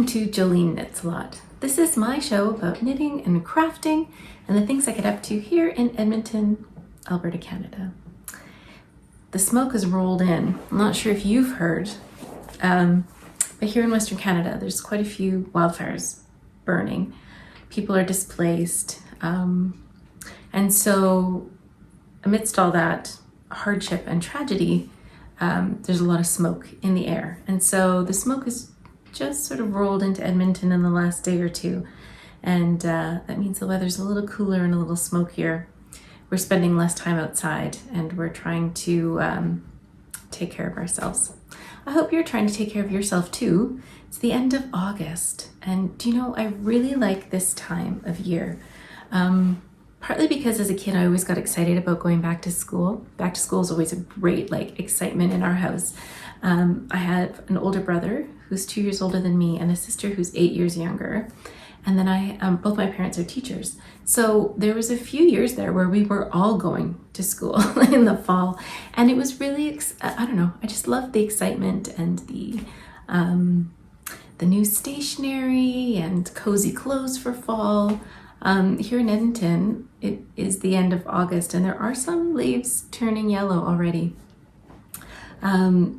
Welcome to Jolineknitsalot. This is my show about knitting and crafting and the things I get up to here in Edmonton, Alberta, Canada. The smoke has rolled in. I'm not sure if you've heard, but here in Western Canada, there's quite a few wildfires burning. People are displaced. And so amidst all that hardship and tragedy, there's a lot of smoke in the air. And so the smoke is just sort of rolled into Edmonton in the last day or two. And that means the weather's a little cooler and a little smokier. We're spending less time outside and we're trying to take care of ourselves. I hope you're trying to take care of yourself too. It's the end of August. And do you know, I really like this time of year. Partly because as a kid, I always got excited about going back to school. Back to school is always a great excitement in our house. I have an older brother who's 2 years older than me and a sister who's 8 years younger. And then both my parents are teachers. So there was a few years there where we were all going to school in the fall. And it was really, I don't know, I just loved the excitement and the new stationery and cozy clothes for fall. Here in Edmonton, it is the end of August and there are some leaves turning yellow already.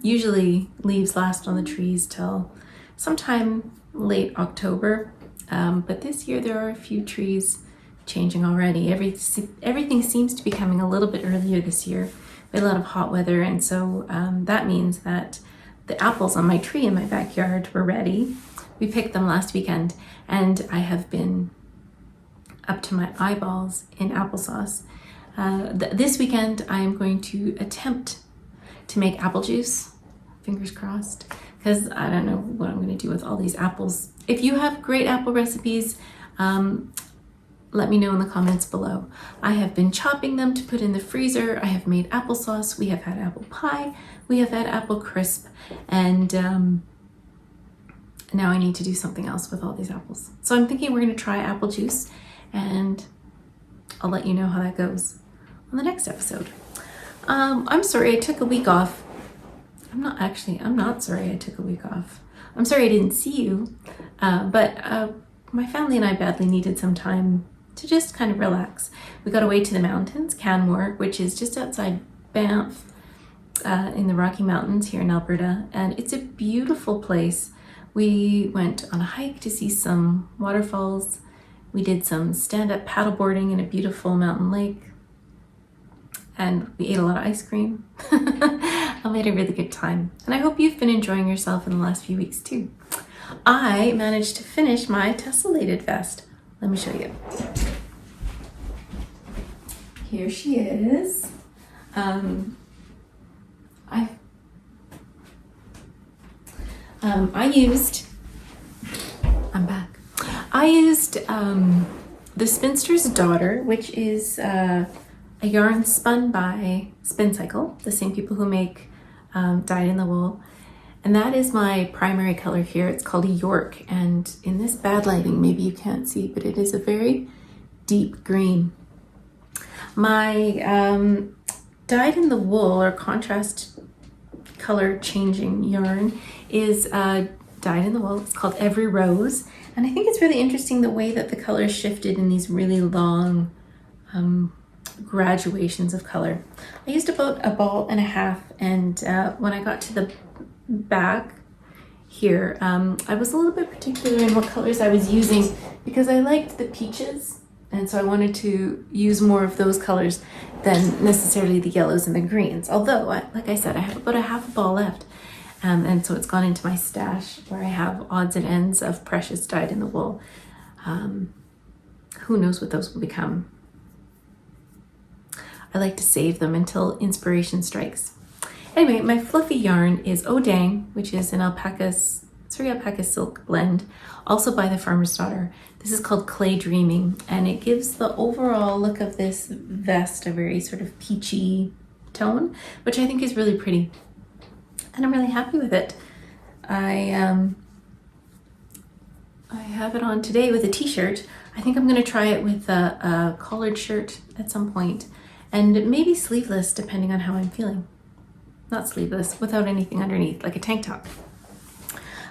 Usually leaves last on the trees till sometime late October, but this year there are a few trees changing already. Everything seems to be coming a little bit earlier this year. We had a lot of hot weather, and so that means that the apples on my tree in my backyard were ready. We picked them last weekend, and I have been up to my eyeballs in applesauce. This weekend I am going to attempt to make apple juice, fingers crossed, because I don't know what I'm going to do with all these apples. If you have great apple recipes, let me know in the comments below. I have been chopping them to put in the freezer. I have made applesauce. We have had apple pie. We have had apple crisp. And now I need to do something else with all these apples. So I'm thinking we're going to try apple juice, and I'll let you know how that goes on the next episode. I'm sorry I took a week off. I'm not sorry I took a week off. I'm sorry I didn't see you, but my family and I badly needed some time to just kind of relax. We got away to the mountains, Canmore, which is just outside Banff, in the Rocky Mountains here in Alberta, and it's a beautiful place. We went on a hike to see some waterfalls. We did some stand-up paddleboarding in a beautiful mountain lake. And we ate a lot of ice cream. I made a really good time. And I hope you've been enjoying yourself in the last few weeks too. I managed to finish my tessellated vest. Let me show you. Here she is. I'm back. I used the Spinster's Daughter, which is a yarn spun by Spin Cycle, the same people who make Dyed in the Wool. And that is my primary color here. It's called a York. And in this bad lighting, maybe you can't see, but it is a very deep green. My Dyed in the Wool, or contrast color changing yarn, is Dyed in the Wool. It's called Every Rose. And I think it's really interesting the way that the color shifted in these really long graduations of color. I used about a ball and a half, and when I got to the back here, I was a little bit particular in what colors I was using because I liked the peaches, and so I wanted to use more of those colors than necessarily the yellows and the greens. Although, like I said, I have about a half a ball left, and so it's gone into my stash where I have odds and ends of precious Dyed in the Wool. Who knows what those will become. I like to save them until inspiration strikes. Anyway, my fluffy yarn is Oh Dang, which is an alpaca silk blend, also by the Farmer's Daughter. This is called Clay Dreaming, and it gives the overall look of this vest a very sort of peachy tone, which I think is really pretty. And I'm really happy with it. I have it on today with a t-shirt. I think I'm going to try it with a collared shirt at some point. And maybe sleeveless, depending on how I'm feeling. Not sleeveless, without anything underneath, like a tank top.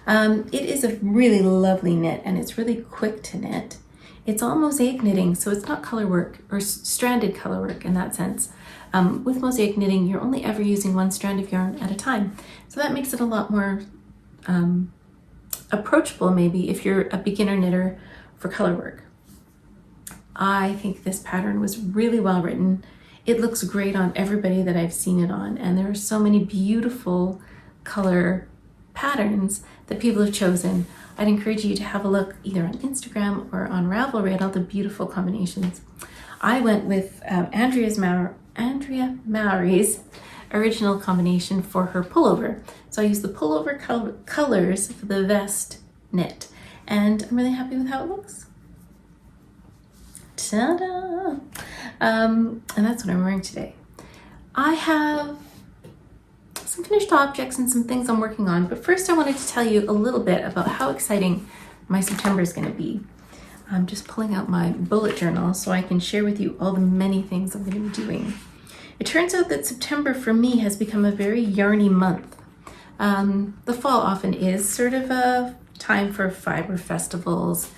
It is a really lovely knit, and it's really quick to knit. It's all mosaic knitting, so it's not color work or stranded color work in that sense. With mosaic knitting, you're only ever using one strand of yarn at a time. So that makes it a lot more approachable maybe if you're a beginner knitter for color work. I think this pattern was really well written. It looks great on everybody that I've seen it on, and there are so many beautiful color patterns that people have chosen. I'd encourage you to have a look either on Instagram or on Ravelry at all the beautiful combinations. I went with Andrea Mowry's original combination for her pullover. So I used the pullover colors for the vest knit, and I'm really happy with how it looks. Ta-da! And that's what I'm wearing today. I have some finished objects and some things I'm working on, but first I wanted to tell you a little bit about how exciting my September is going to be. I'm just pulling out my bullet journal so I can share with you all the many things I'm going to be doing. It turns out that September for me has become a very yarny month. The fall often is sort of a time for fiber festivals,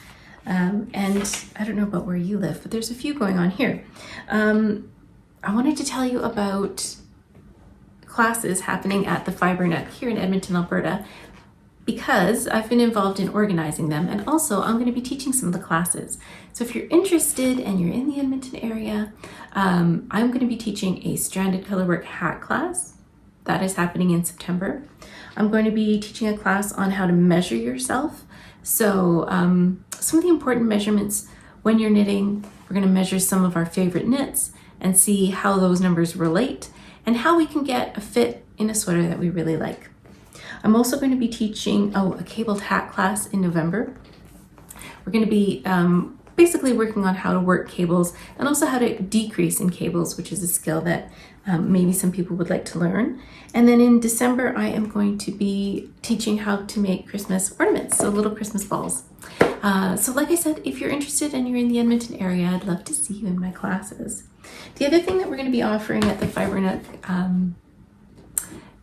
and I don't know about where you live, but there's a few going on here. I wanted to tell you about classes happening at the Fiber Nook here in Edmonton, Alberta, because I've been involved in organizing them, and also I'm going to be teaching some of the classes. So if you're interested and you're in the Edmonton area, I'm going to be teaching a stranded colorwork hat class. That is happening in September. I'm going to be teaching a class on how to measure yourself. So some of the important measurements when you're knitting, we're going to measure some of our favorite knits and see how those numbers relate and how we can get a fit in a sweater that we really like. I'm also going to be teaching a cabled hat class in November. We're going to be basically working on how to work cables and also how to decrease in cables, which is a skill that maybe some people would like to learn. And then in December, I am going to be teaching how to make Christmas ornaments, so little Christmas balls. So like I said, if you're interested and you're in the Edmonton area, I'd love to see you in my classes. The other thing that we're going to be offering at the Fiber Nook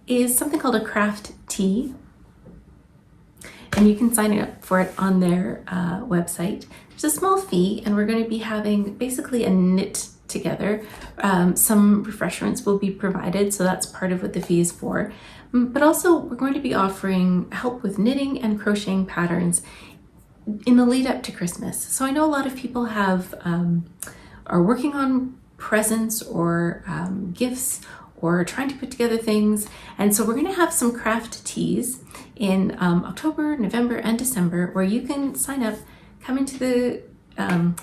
is something called a Crafty, and you can sign up for it on their website. There's a small fee, and we're going to be having basically a knit together. Some refreshments will be provided, so that's part of what the fee is for. But also we're going to be offering help with knitting and crocheting patterns in the lead up to Christmas. So I know a lot of people are working on presents or gifts or trying to put together things. And so we're going to have some craft teas in October, November, and December where you can sign up, come into the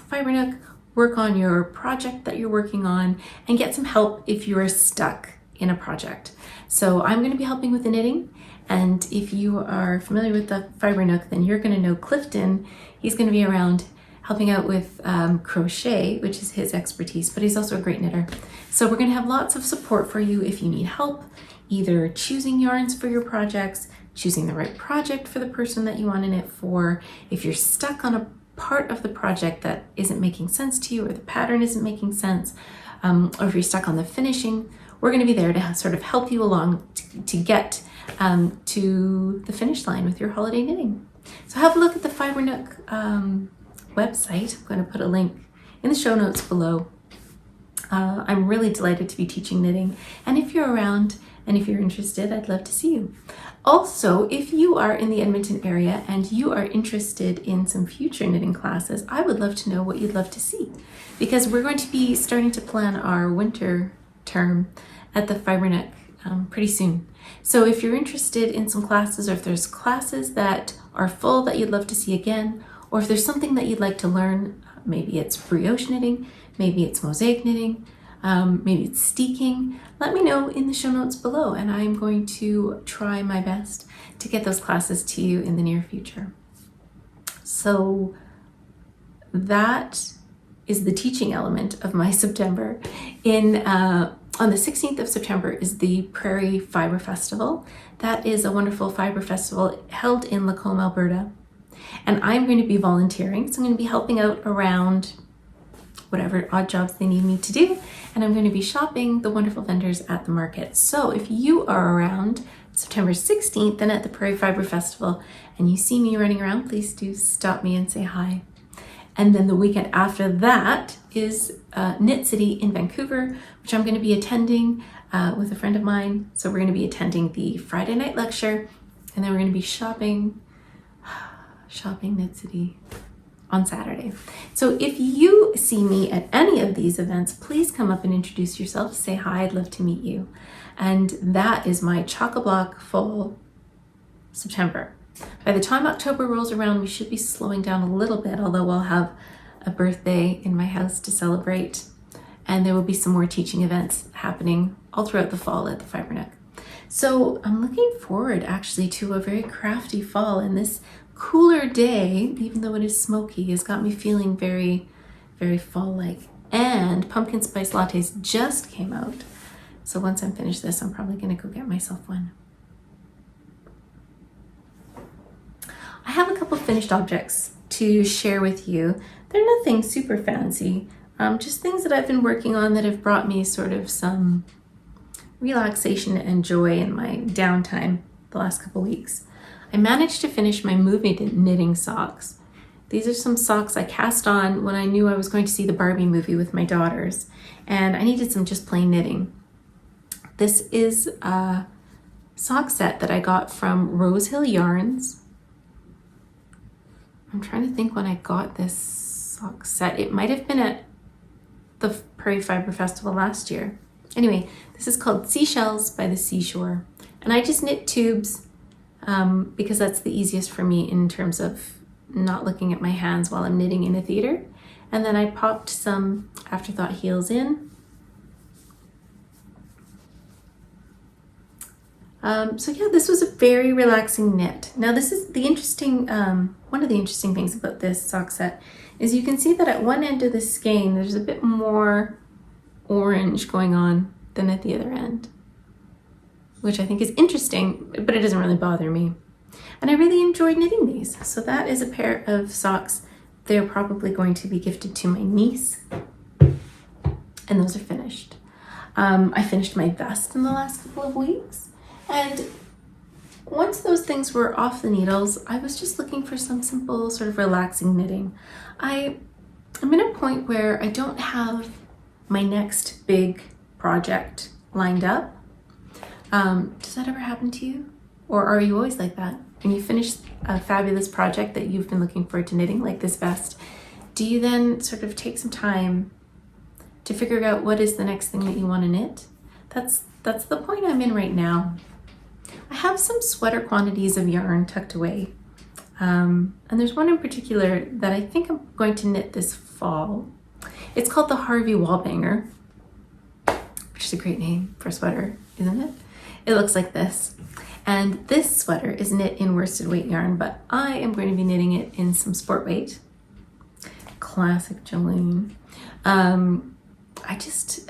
Fiber Nook, work on your project that you're working on, and get some help if you are stuck in a project. So I'm going to be helping with the knitting. And if you are familiar with the Fiber Nook, then you're going to know Clifton. He's going to be around helping out with crochet, which is his expertise, but he's also a great knitter. So we're going to have lots of support for you if you need help, either choosing yarns for your projects, choosing the right project for the person that you want to knit for, if you're stuck on a part of the project that isn't making sense to you or the pattern isn't making sense, or if you're stuck on the finishing, we're going to be there to sort of help you along to get to the finish line with your holiday knitting. So have a look at the Fiber Nook website. I'm going to put a link in the show notes below. I'm really delighted to be teaching knitting, and if you're around and if you're interested, I'd love to see you. Also, if you are in the Edmonton area and you are interested in some future knitting classes, I would love to know what you'd love to see, because we're going to be starting to plan our winter term at the Fiber Nook pretty soon. So if you're interested in some classes, or if there's classes that are full that you'd love to see again, or if there's something that you'd like to learn, maybe it's brioche knitting, maybe it's mosaic knitting, maybe it's steeking, let me know in the show notes below, and I'm going to try my best to get those classes to you in the near future. So that is the teaching element of my September. On the 16th of September is the Prairie Fiber Festival. That is a wonderful fiber festival held in Lacombe, Alberta. And I'm going to be volunteering, so I'm going to be helping out around whatever odd jobs they need me to do, and I'm going to be shopping the wonderful vendors at the market. So if you are around September 16th and at the Prairie Fiber Festival and you see me running around, please do stop me and say hi. And then the weekend after that is Knit City in Vancouver, which I'm going to be attending with a friend of mine. So we're going to be attending the Friday night lecture, and then we're going to be shopping Knit City on Saturday. So if you see me at any of these events, please come up and introduce yourself, say hi, I'd love to meet you. And that is my chock-a-block full September. By the time October rolls around, we should be slowing down a little bit, although we'll have a birthday in my house to celebrate. And there will be some more teaching events happening all throughout the fall at the Fiberneck. So I'm looking forward actually to a very crafty fall, and this cooler day, even though it is smoky, has got me feeling very, very fall-like. And pumpkin spice lattes just came out. So once I'm finished this, I'm probably gonna go get myself one. I have a couple finished objects to share with you. They're nothing super fancy, just things that I've been working on that have brought me sort of some relaxation and joy in my downtime the last couple weeks. I managed to finish my movie knitting socks. These are some socks I cast on when I knew I was going to see the Barbie movie with my daughters, and I needed some just plain knitting. This is a sock set that I got from Rosehill Yarns. I'm trying to think when I got this sock set. It might have been at the Prairie Fiber Festival last year. Anyway, this is called Seashells by the Seashore. And I just knit tubes because that's the easiest for me in terms of not looking at my hands while I'm knitting in a theater. And then I popped some Afterthought heels in. So yeah, this was a very relaxing knit. Now this is the interesting, one of the interesting things about this sock set is you can see that at one end of the skein, there's a bit more orange going on than at the other end, which I think is interesting, but it doesn't really bother me. And I really enjoyed knitting these. So that is a pair of socks. They're probably going to be gifted to my niece, and those are finished. I finished my vest in the last couple of weeks. And once those things were off the needles, I was just looking for some simple sort of relaxing knitting. I'm in a point where I don't have my next big project lined up. Does that ever happen to you? Or are you always like that? When you finish a fabulous project that you've been looking forward to knitting, like this vest, do you then sort of take some time to figure out what is the next thing that you want to knit? That's the point I'm in right now. I have some sweater quantities of yarn tucked away. And there's one in particular that I think I'm going to knit this fall. It's called the Harvey Wallbanger, which is a great name for a sweater, isn't it? It looks like this. And this sweater is knit in worsted weight yarn, but I am going to be knitting it in some sport weight. Classic Joline.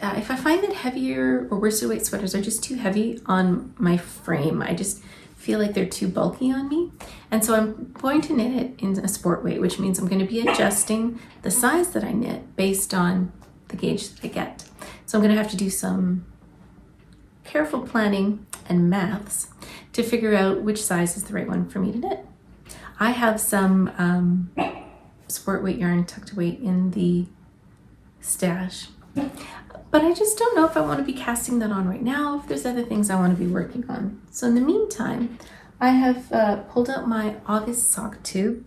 If I find that heavier or worsted weight sweaters are just too heavy on my frame, I just feel like they're too bulky on me. And so I'm going to knit it in a sport weight, which means I'm going to be adjusting the size that I knit based on the gauge that I get. So I'm going to have to do some careful planning and maths to figure out which size is the right one for me to knit. I have some sport weight yarn tucked away in the stash, but I just don't know if I want to be casting that on right now, if there's other things I want to be working on. So in the meantime, I have pulled out my August sock tube.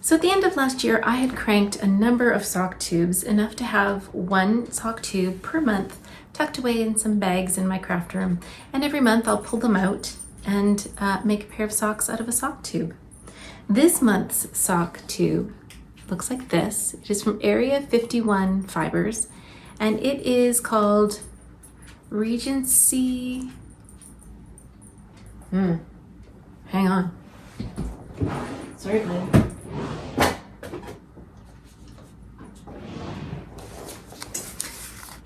So at the end of last year, I had cranked a number of sock tubes, enough to have one sock tube per month tucked away in some bags in my craft room. And every month I'll pull them out and make a pair of socks out of a sock tube. This month's sock tube looks like this. It is from Area 51 Fibers, and it is called Regency. Hang on. Sorry, babe.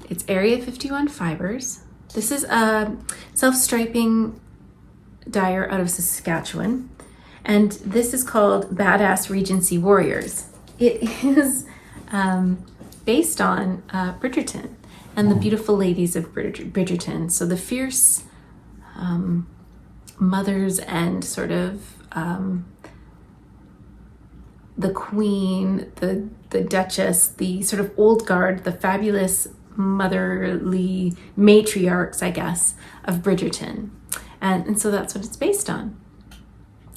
It's Area 51 Fibers. This is a self-striping dyer out of Saskatchewan, and this is called Badass Regency Warriors. It is based on Bridgerton and the beautiful ladies of Bridgerton. So the fierce mothers and sort of the queen, the duchess, the sort of old guard, the fabulous motherly matriarchs, I guess, of Bridgerton. And so that's what it's based on.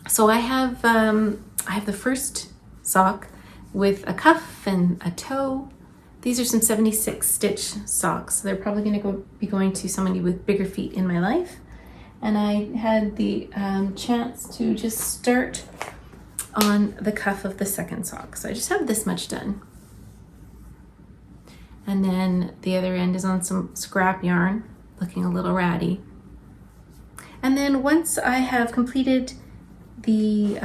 So I have the first sock with a cuff and a toe. These are some 76 stitch socks. So they're probably going to be going to somebody with bigger feet in my life. And I had the chance to just start on the cuff of the second sock. So I just have this much done. And then the other end is on some scrap yarn, looking a little ratty. And then once I have completed the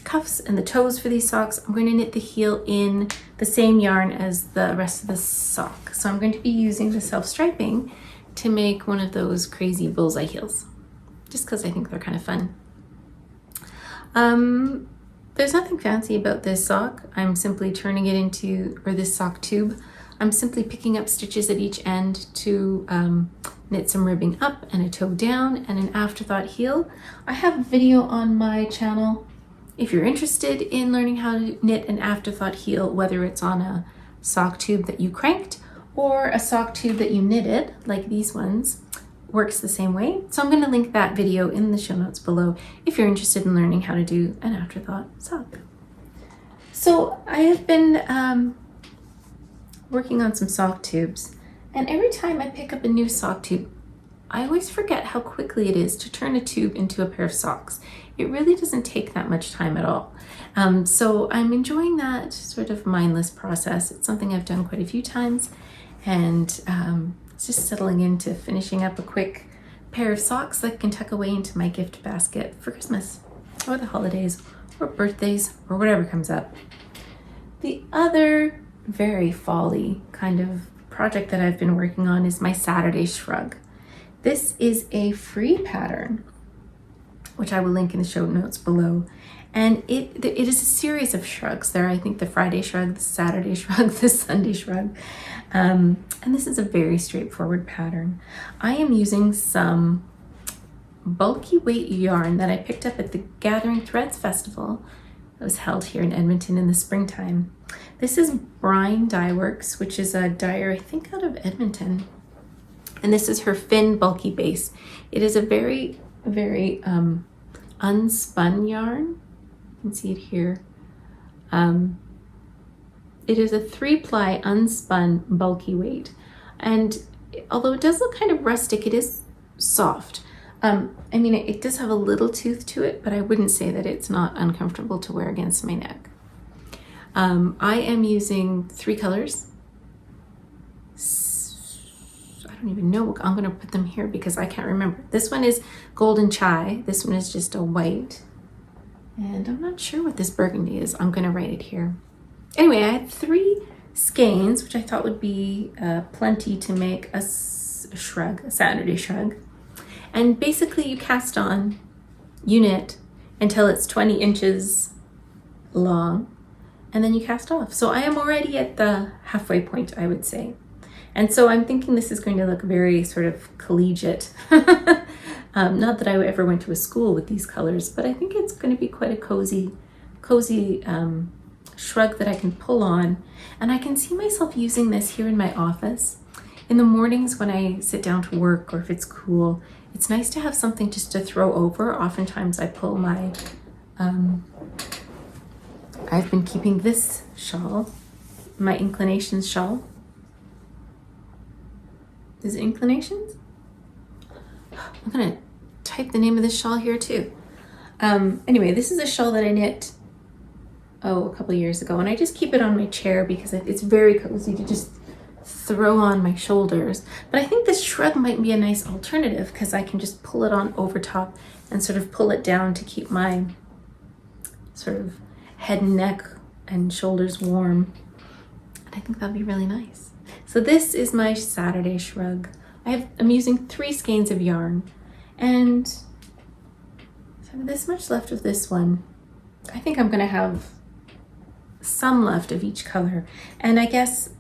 cuffs and the toes for these socks, I'm going to knit the heel in the same yarn as the rest of the sock. So I'm going to be using the self-striping to make one of those crazy bullseye heels, just because I think they're kind of fun. There's nothing fancy about this sock. I'm simply turning it into, or this sock tube, I'm simply picking up stitches at each end to knit some ribbing up and a toe down and an afterthought heel. I have a video on my channel if you're interested in learning how to knit an afterthought heel, whether it's on a sock tube that you cranked or a sock tube that you knitted, like these ones. Works the same way. So I'm going to link that video in the show notes below if you're interested in learning how to do an afterthought sock. So I have been working on some sock tubes, and every time I pick up a new sock tube, I always forget how quickly it is to turn a tube into a pair of socks. It really doesn't take that much time at all. So I'm enjoying that sort of mindless process. It's something I've done quite a few times, and it's just settling into finishing up a quick pair of socks that I can tuck away into my gift basket for Christmas or the holidays or birthdays or whatever comes up. The other very fall-y kind of project that I've been working on is my Saturday Shrug. This is a free pattern, which I will link in the show notes below. And it is a series of shrugs. There, I think the Friday shrug, the Saturday shrug, the Sunday shrug. And this is a very straightforward pattern. I am using some bulky weight yarn that I picked up at the Gathering Threads Festival that was held here in Edmonton in the springtime. This is Brine Dye Works, which is a dyer, I think, out of Edmonton. And this is her Finn bulky base. It is a very, very unspun yarn. You can see it here. It is a 3-ply unspun bulky weight. And although it does look kind of rustic, it is soft. I mean, it does have a little tooth to it, but I wouldn't say that it's not uncomfortable to wear against my neck. I am using 3 colors. I don't even know. I'm going to put them here because I can't remember. This one is Golden Chai. This one is just a white. And I'm not sure what this burgundy is. I'm going to write it here. Anyway, I had 3 skeins, which I thought would be plenty to make a shrug, a Saturday shrug. And basically you cast on, you knit until it's 20 inches long, and then you cast off. So I am already at the halfway point, I would say. And so I'm thinking this is going to look very sort of collegiate. Not that I ever went to a school with these colors, but I think it's going to be quite a cozy shrug that I can pull on. And I can see myself using this here in my office. In the mornings when I sit down to work, or if it's cool, it's nice to have something just to throw over. Oftentimes I pull my, I've been keeping this shawl, my Inclinations shawl. Is it Inclinations? I'm gonna type the name of this shawl here too. Anyway, this is a shawl that I knit, a couple years ago, and I just keep it on my chair because it's very cozy to just throw on my shoulders. But I think this shrug might be a nice alternative because I can just pull it on over top and sort of pull it down to keep my sort of head and neck and shoulders warm. And I think that'd be really nice. So this is my Saturday shrug. I'm using 3 skeins of yarn, and so I have this much left of this one. I think I'm gonna have some left of each color, and I guess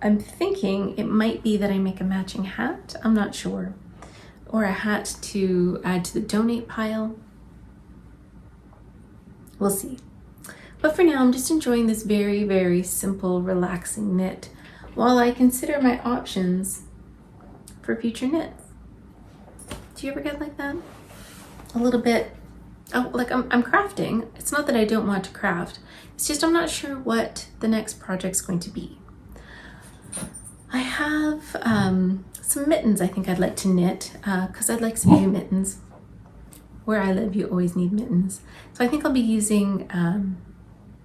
I'm thinking it might be that I make a matching hat. I'm not sure. Or a hat to add to the donate pile. We'll see. But for now, I'm just enjoying this very, very simple, relaxing knit while I consider my options for future knits. Do you ever get like that? A little bit, oh, like I'm crafting. It's not that I don't want to craft. It's just I'm not sure what the next project's going to be. I have some mittens I think I'd like to knit because I'd like some new mittens. Where I live, you always need mittens. So I think I'll be using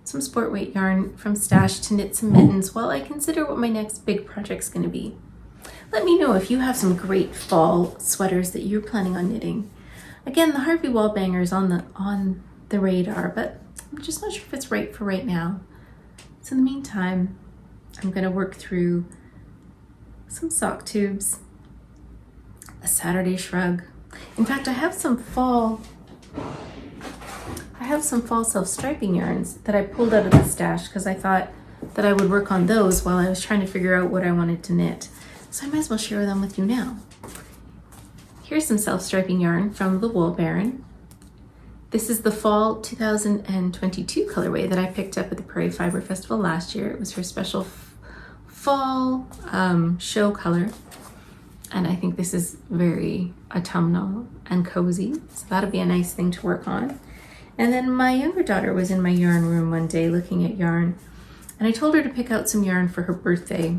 some sport weight yarn from Stash to knit some mittens while I consider what my next big project's going to be. Let me know if you have some great fall sweaters that you're planning on knitting. Again, the Harvey Wall Banger is on the radar, but I'm just not sure if it's right for right now. So in the meantime, I'm going to work through some sock tubes, a Saturday Shrug. In fact, I have some fall self-striping yarns that I pulled out of the stash because I thought that I would work on those while I was trying to figure out what I wanted to knit. So I might as well share them with you now. Here's some self-striping yarn from the Wool Baron. This is the fall 2022 colorway that I picked up at the Prairie Fiber Festival last year. It was her special fall show color. And I think this is very autumnal and cozy. So that'll be a nice thing to work on. And then my younger daughter was in my yarn room one day looking at yarn. And I told her to pick out some yarn for her birthday.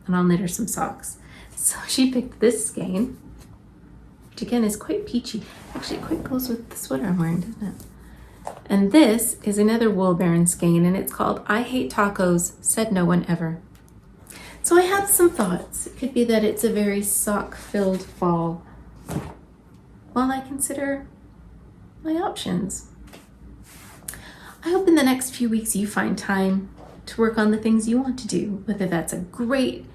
And I'll knit her some socks. So she picked this skein, which again is quite peachy. Actually, it quite goes with the sweater I'm wearing, doesn't it? And this is another Wool Baron skein, and it's called I Hate Tacos, Said No One Ever. So I have some thoughts. It could be that it's a very sock-filled fall while I consider my options. I hope in the next few weeks you find time to work on the things you want to do, whether that's a great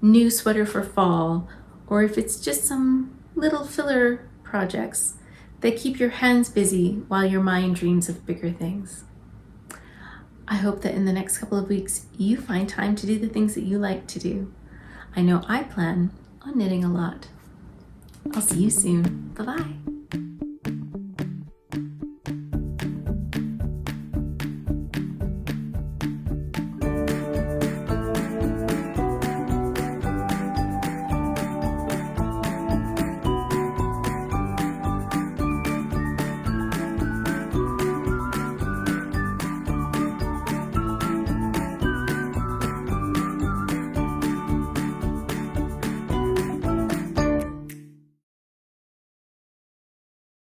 new sweater for fall or if it's just some little filler projects that keep your hands busy while your mind dreams of bigger things. I hope that in the next couple of weeks you find time to do the things that you like to do. I know I plan on knitting a lot. I'll see you soon. Bye-bye.